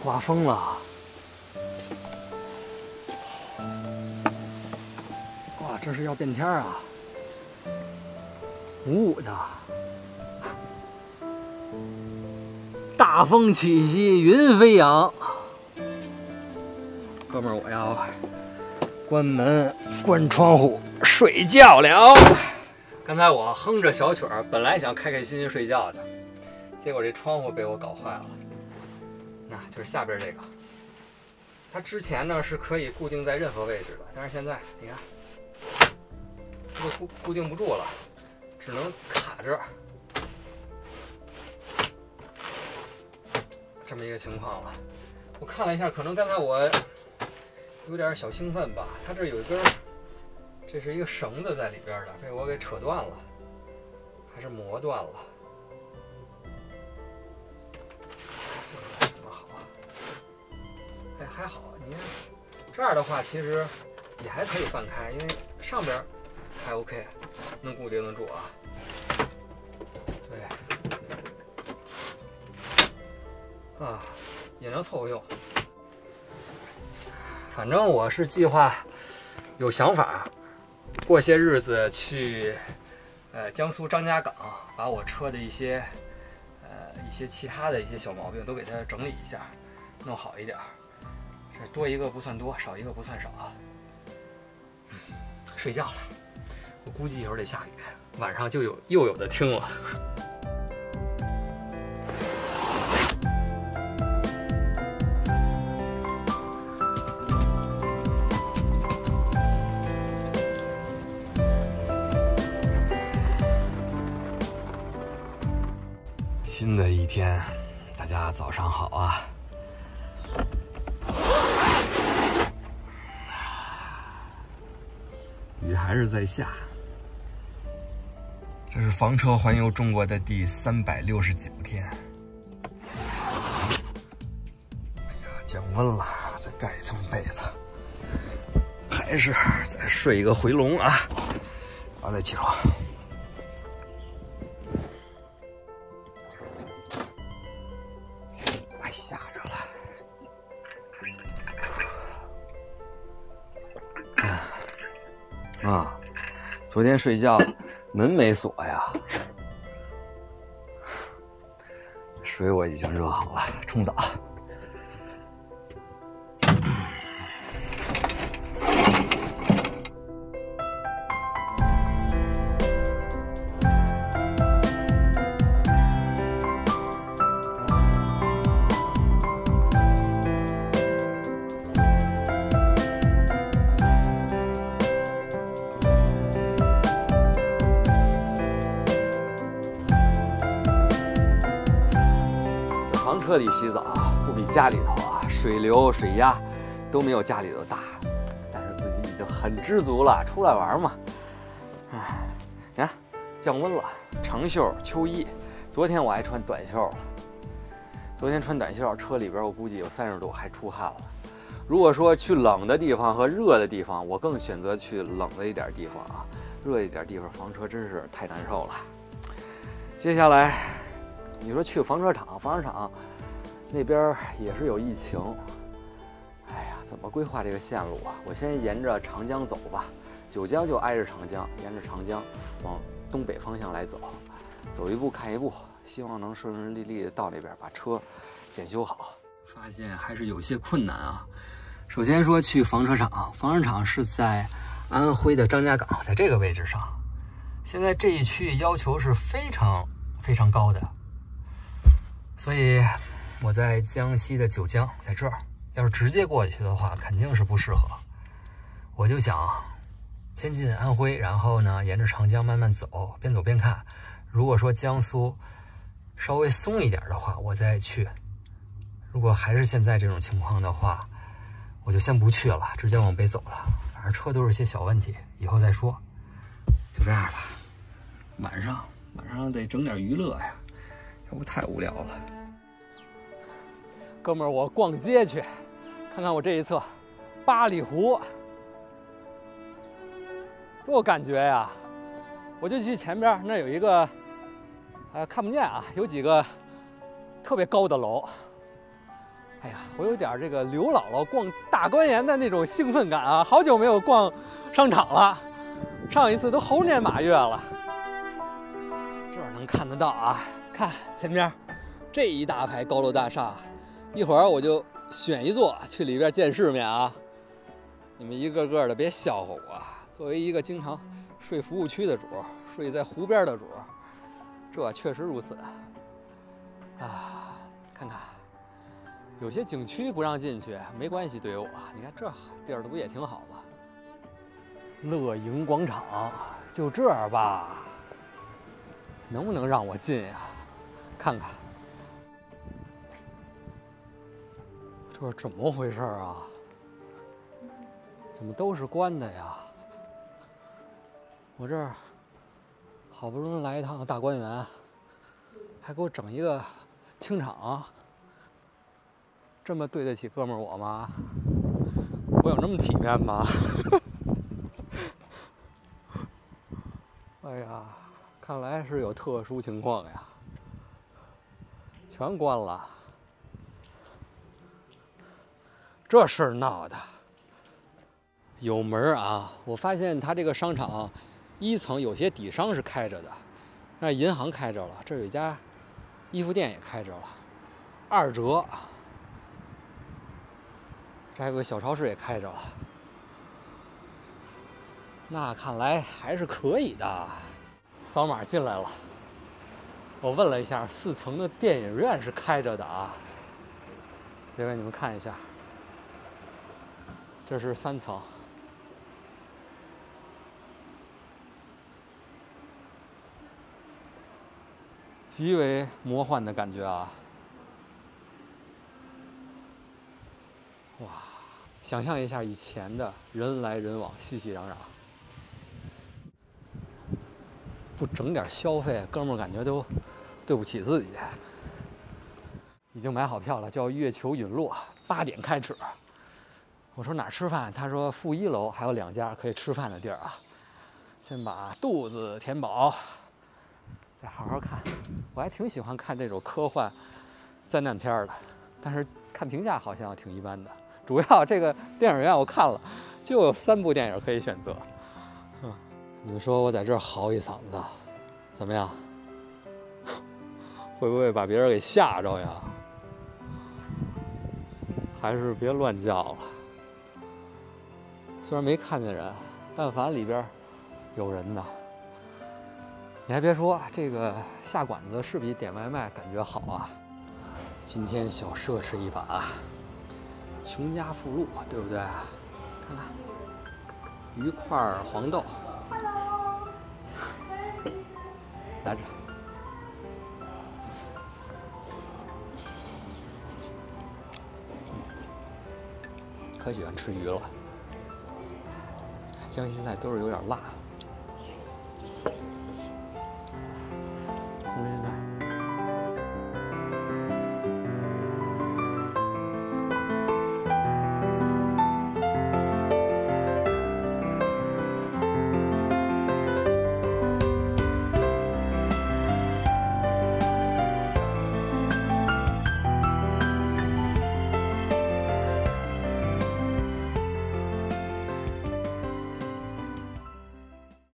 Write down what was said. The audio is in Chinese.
刮风了。哇，这是要变天啊！午午的，大风起兮云飞扬。哥们儿，我要关门、关窗户睡觉了。刚才我哼着小曲儿，本来想开开心心睡觉的，结果这窗户被我搞坏了。那就是下边这个，它之前呢是可以固定在任何位置的，但是现在你看，这就固定不住了，只能卡这儿，这么一个情况了。我看了一下，可能刚才我有点小兴奋吧，它这有一根，这是一个绳子在里边的，被我给扯断了，还是磨断了。这么好啊？哎，还好，你看这儿的话，其实也还可以半开，因为上边还 OK， 能固定得住啊。对，啊，也能凑合用。反正我是计划有想法，过些日子去江苏张家港，把我车的一些其他的一些小毛病都给它整理一下，弄好一点。这多一个不算多，少一个不算少。睡觉了，我估计一会儿得下雨，晚上就又有的听了。新的一天，大家早上好啊！雨还是在下。这是房车环游中国的第369天。哎呀，降温了，再盖一层被子，还是再睡一个回笼啊，然后再起床。吓着了。啊，昨天睡觉门没锁呀，水我已经热好了，冲澡。房车里洗澡不比家里头啊水流水压都没有家里头大，但是自己已经很知足了，出来玩嘛。哎，你看降温了，长袖秋衣，昨天我还穿短袖了。昨天穿短袖，车里边我估计有30度，还出汗了。如果说去冷的地方和热的地方，我更选择去冷的一点地方啊，热一点地方房车真是太难受了。接下来你说去房车场那边也是有疫情，哎呀，怎么规划这个线路啊？我先沿着长江走吧，九江就挨着长江，沿着长江往东北方向来走，走一步看一步，希望能顺顺利利的到那边把车检修好。发现还是有些困难啊。首先说去房车场是在安徽的张家港，在这个位置上。现在这一区要求是非常非常高的，所以我在江西的九江，在这儿，要是直接过去的话，肯定是不适合。我就想先进安徽，然后呢，沿着长江慢慢走，边走边看。如果说江苏稍微松一点的话，我再去。如果还是现在这种情况的话，我就先不去了，直接往北走了。反正车都是些小问题，以后再说。就这样吧。晚上得整点娱乐呀，要不太无聊了。哥们儿，我逛街去，看看我这一侧八里湖，多感觉呀！我就去前边那有一个，看不见啊，有几个特别高的楼，哎呀，我有点这个刘姥姥逛大观园的那种兴奋感啊！好久没有逛商场了，上一次都猴年马月了。这儿能看得到啊，看前面这一大排高楼大厦，一会儿我就选一座去里边见世面啊！你们一个个的别笑话我，作为一个经常睡服务区的主，睡在湖边的主，这确实如此啊！看看。有些景区不让进去，没关系，对于我，你看这地儿不也挺好吗？乐盈广场就这儿吧，能不能让我进呀？看看，这是怎么回事啊？怎么都是关的呀？我这儿好不容易来一趟大观园，还给我整一个清场。这么对得起哥们儿我吗？我有那么体面吗？哎呀，看来是有特殊情况呀，全关了。这事儿闹的有门啊！我发现他这个商场1层有些底商是开着的，那银行开着了，这有一家衣服店也开着了，2折。这还有个小超市也开着了，那看来还是可以的。扫码进来了，我问了一下，4层的电影院是开着的啊。这边你们看一下，这是3层，极为魔幻的感觉啊！哇，想象一下以前的人来人往，熙熙攘攘，不整点消费，哥们儿感觉都对不起自己。已经买好票了，叫月球陨落，8点开始。我说哪儿吃饭？他说负1楼还有2家可以吃饭的地儿啊。先把肚子填饱，再好好看。我还挺喜欢看这种科幻灾难片的，但是看评价好像挺一般的。主要这个电影院我看了，就有3部电影可以选择。你们说我在这儿嚎一嗓子，怎么样？会不会把别人给吓着呀？还是别乱叫了。虽然没看见人，但凡里边有人的。你还别说，这个下馆子是比点外卖感觉好啊。今天小奢侈一把，穷家富路，对不对？看看鱼块黄豆。Hello， 来着。可喜欢吃鱼了。江西菜都是有点辣。